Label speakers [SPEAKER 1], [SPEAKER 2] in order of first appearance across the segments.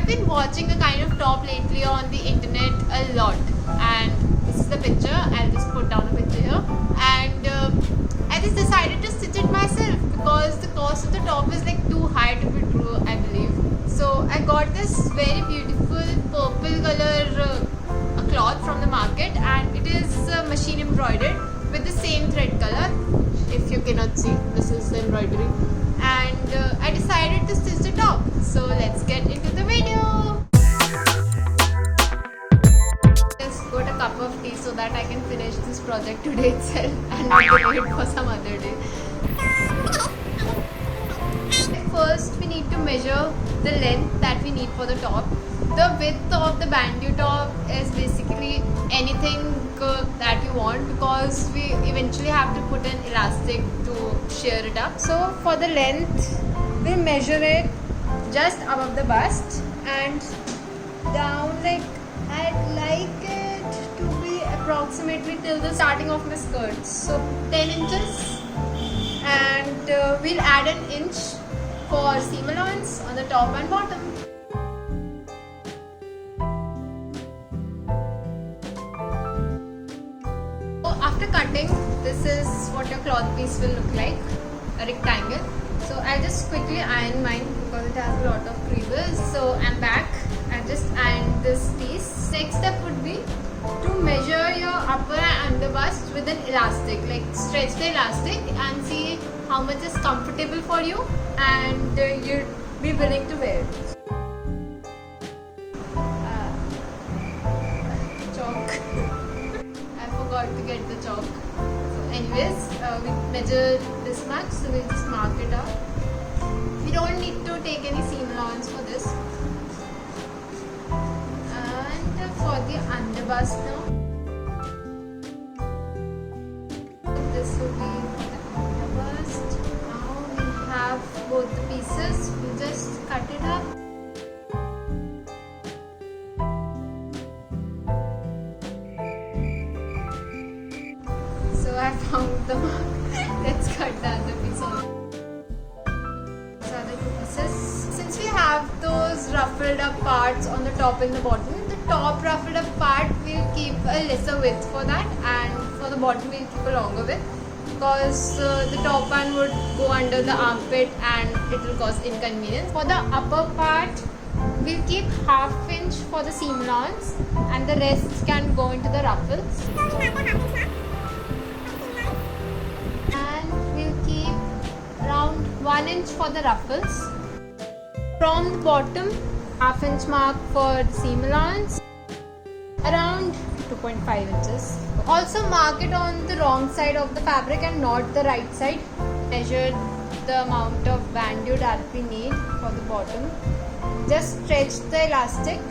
[SPEAKER 1] been watching a kind of top lately on the internet a lot, and this is the picture. I'll just put down the picture here, and I just decided to stitch it myself because the cost of the top is like too high to be true, I believe. So I got this very beautiful purple color cloth from the market, and it is machine embroidered with the same thread color. If you cannot see, this is the embroidery, and I decided to stitch the top. So let's get into the video. Just got a cup of tea so that I can finish this project today itself and not delay it for some other day. First, we need to measure the length that we need for the top. The width of the bandeau top is basically anything that you want, because we eventually have to put an elastic to shear it up. So for the length, we measure it just above the bust and down, like I'd like it to be approximately till the starting of my skirt, so 10 inches, and we'll add an inch for seam allowance on the top and bottom. After cutting, this is what your cloth piece will look like, a rectangle. So I'll just quickly iron mine because it has a lot of creases. So I'm back. I just ironed this piece. Next step would be to measure your upper and under bust with an elastic. Like stretch the elastic and see how much is comfortable for you, and you'd be willing to wear it. Chalk. I forgot to get the chalk. So anyways, we measured this much, so we'll just mark it out. We don't need to take any seam allowance for this. And for the underbust now, this will be for the underbust. Now we have both the pieces. We just cut it up. So I found the mark. Let's cut the other piece off. These are the two pieces. Since we have those ruffled up parts on the top and the bottom, the top ruffled up part we'll keep a lesser width for that, and for the bottom we'll keep a longer width, because the top one would go under the armpit and it will cause inconvenience. For the upper part, we'll keep ½ inch for the seam allowance, and the rest can go into the ruffles. And we'll keep around 1 inch for the ruffles. From the bottom, ½ inch mark for the seam allowance, around 2.5 inches. Also mark it on the wrong side of the fabric and not the right side. Measure the amount of bandeau that we need for the bottom. Just stretch the elastic,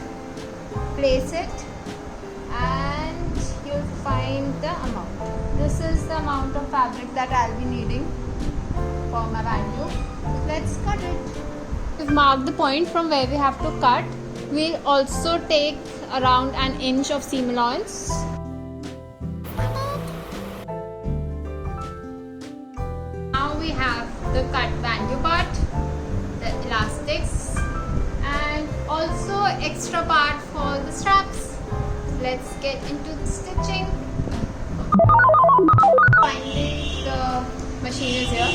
[SPEAKER 1] place it, and you'll find the amount. This is the amount of fabric that I'll be needing for my bandeau. Let's cut it. We've marked the point from where we have to cut. We'll also take around an inch of seam allowance. Now we have the cut bandeau part, the elastics, and also extra part for the straps. Let's get into the stitching. Finally, the machine is here.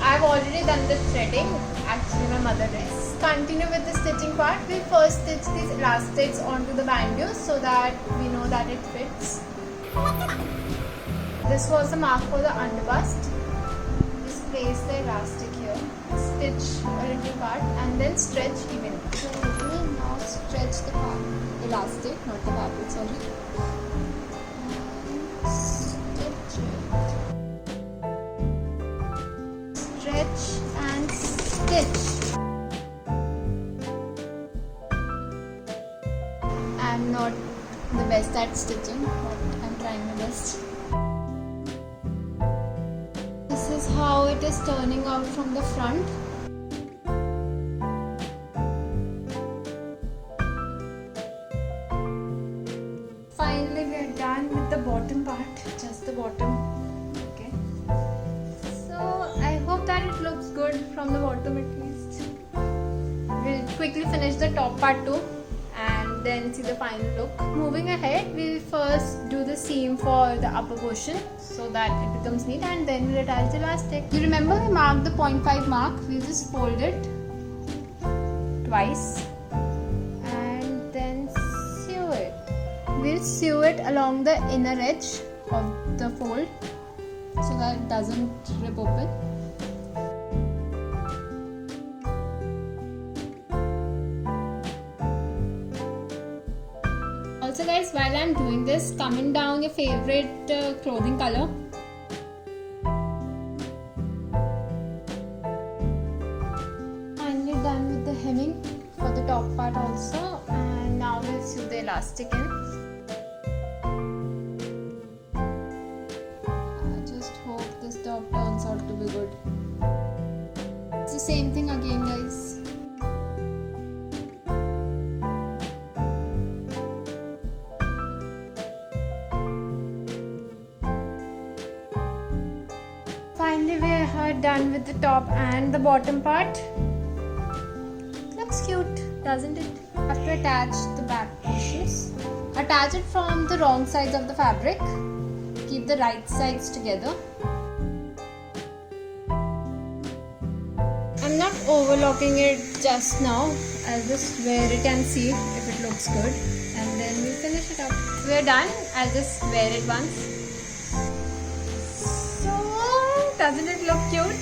[SPEAKER 1] I've already done the threading. Actually, my mother did. Continue with the stitching part. We'll first stitch these elastics onto the bandeau so that we know that it fits. This was the mark for the underbust. Just place the elastic here. Stitch a little part and then stretch evenly. So we will now stretch the part, elastic, not the fabric, sorry. Stitch it. Stretch and stitch. I'm not the best at stitching, but I'm trying my best. This is how it is turning out from the front. Finally, we are done with the bottom part, just the bottom. Okay. So I hope that it looks good from the bottom at least. We'll quickly finish the top part too and then see the final look. Moving ahead, we'll first do the seam for the upper portion so that it becomes neat, and then we'll attach the elastic. You remember we marked the 0.5 mark. We'll just fold it twice and then sew it. We'll sew it along the inner edge of the fold so that it doesn't rip open. Also guys, while I'm doing this, comment down your favorite clothing color. Finally done with the hemming for the top part also, and now we'll sew the elastic in. I just hope this top turns out to be good. It's the same thing again guys. Finally we are done with the top and the bottom part. Looks cute, doesn't it? Have to attach the back pieces. Attach it from the wrong sides of the fabric. Keep the right sides together. I'm not overlocking it just now. I'll just wear it and see if it looks good, and then we'll finish it up. We're done. I'll just wear it once. Doesn't it look cute?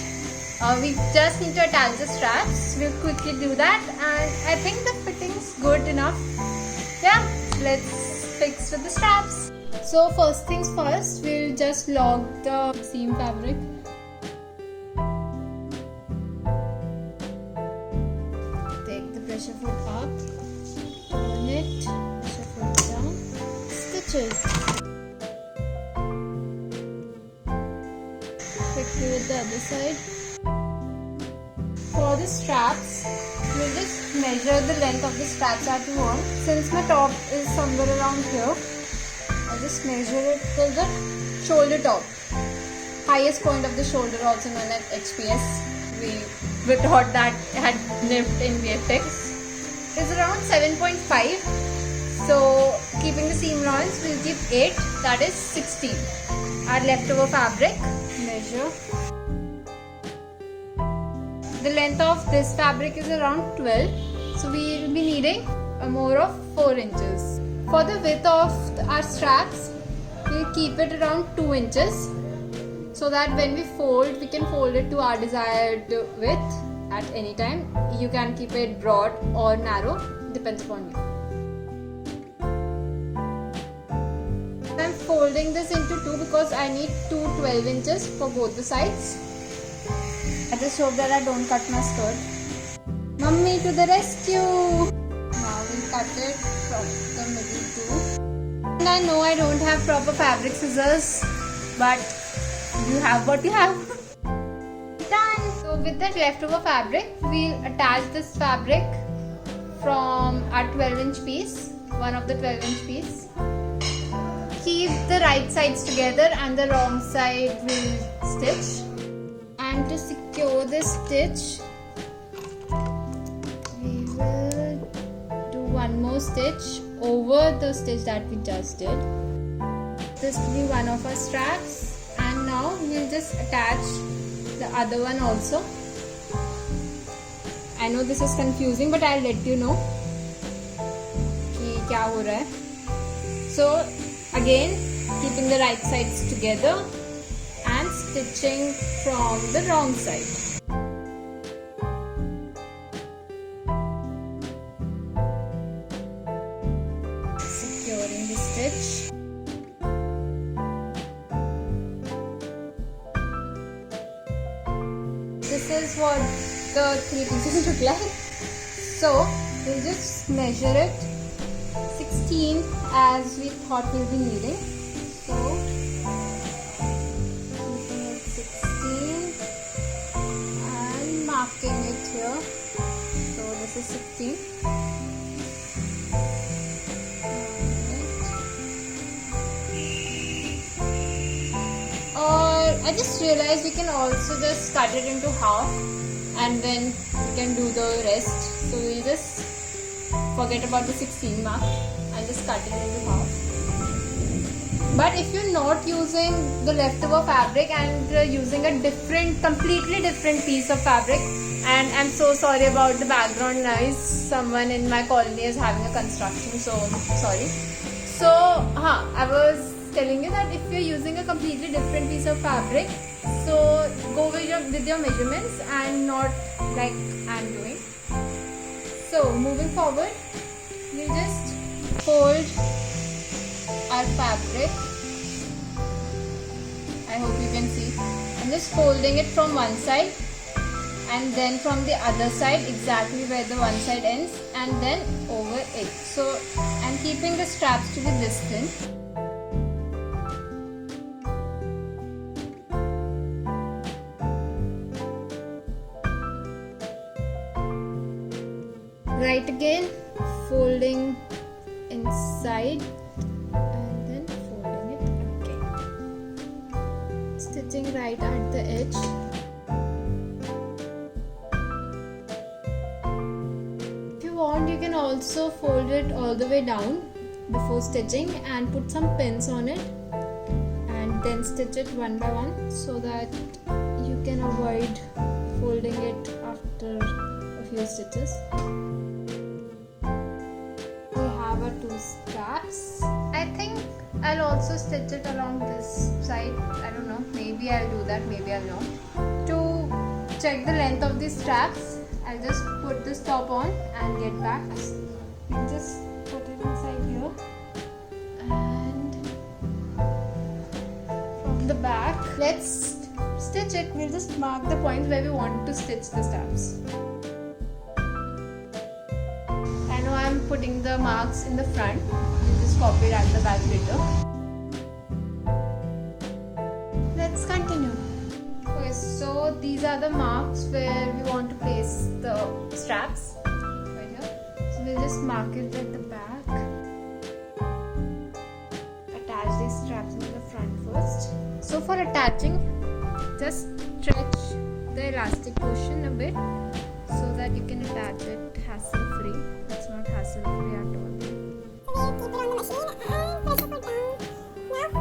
[SPEAKER 1] We just need to attach the straps. We'll quickly do that, and I think the fitting's good enough. Yeah, let's fix with the straps. So first things first, we'll just lock the seam fabric. Take the pressure foot up, turn it, pressure foot down, stitch it. Quickly with the other side. For the straps, we'll just measure the length of the straps that we want. Since my top is somewhere around here, I'll just measure it till the shoulder top. Highest point of the shoulder, also known as HPS. We were taught that had nipped in VFX. It's around 7.5. So keeping the seam allowance, we'll keep 8. That is 16. Our leftover fabric. Measure. The length of this fabric is around 12, so we will be needing more of 4 inches. For the width of our straps, we'll keep it around 2 inches so that when we fold, we can fold it to our desired width at any time. You can keep it broad or narrow, depends upon you. I'm folding this into 2 because I need 2 12 inches for both the sides. I just hope that I don't cut my skirt. Mummy to the rescue! Now we'll cut it from the middle too. And I know I don't have proper fabric scissors, but you have what you have. Done! So with that leftover fabric, we'll attach this fabric from our 12-inch piece, one of the 12-inch piece. Keep the right sides together and the wrong side will stitch. And to secure this stitch, we will do one more stitch over the stitch that we just did. This will be one of our straps, and now we'll just attach the other one also. I know this is confusing, but I'll let you know कि क्या हो रहा है. So again, keeping the right sides together and stitching from the wrong side. Securing the stitch. This is what the 3 pieces look like. So we'll just measure it 16 as we thought we'll be needing. So keeping it 16 and marking it here. So this is 16. Or I just realized we can also just cut it into half and then we can do the rest. So we just forget about the 16 mark and just cut it into half. But if you're not using the leftover fabric and using a completely different piece of fabric, and I'm so sorry about the background noise, someone in my colony is having a construction, so sorry. So I was telling you that if you're using a completely different piece of fabric, so go with your measurements and not like I'm doing. So moving forward, we'll just fold our fabric. I hope you can see. I'm just folding it from one side and then from the other side, exactly where the one side ends, and then over it. So I'm keeping the straps to be this thin. Right again, folding inside and then folding it again. Stitching right at the edge. If you want, you can also fold it all the way down before stitching and put some pins on it and then stitch it one by one so that you can avoid folding it after a few stitches. Two straps. I think I'll also stitch it along this side. I don't know, maybe I'll do that, maybe I'll not. To check the length of these straps, I'll just put this top on and get back. You just put it inside here and from the back, let's stitch it. We'll just mark the points where we want to stitch the straps. I'm putting the marks in the front. You just copy it at the back later. Let's continue. Okay, so these are the marks where we want to place the straps. Right here. So we'll just mark it at the back. Attach these straps in the front first. So for attaching, just stretch the elastic portion a bit so that you can attach it hassle-free. It's not hassle-free at all. Keep it on the machine and press it down. Now,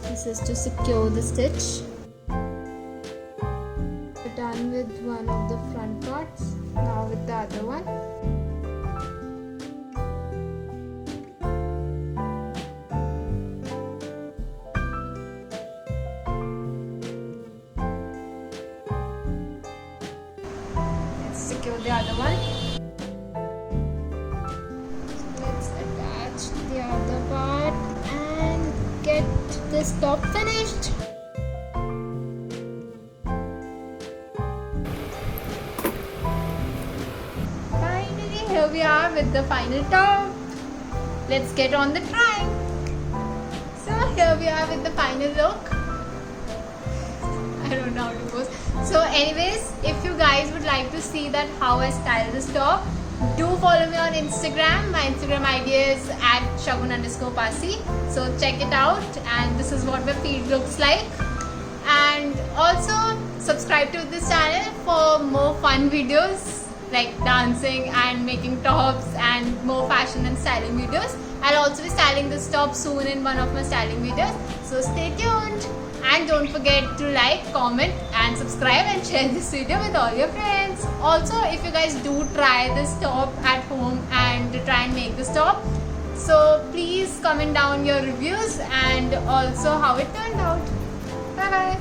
[SPEAKER 1] this is to secure the stitch. We're done with one of the front parts. Now with the other one. Secure the other one. So let's attach the other part and get this top finished. Finally, here we are with the final top. Let's get on the trying. So here we are with the final look. I don't know how to pose. So anyways, if you guys would like to see that how I style this top, do follow me on Instagram. My Instagram ID is @Shagun_Passey. So check it out, and this is what my feed looks like. And also subscribe to this channel for more fun videos like dancing and making tops and more fashion and styling videos. I'll also be styling this top soon in one of my styling videos. So stay tuned. And don't forget to like, comment and subscribe and share this video with all your friends. Also, if you guys do try this top at home and try and make this top, so please comment down your reviews and also how it turned out. Bye bye.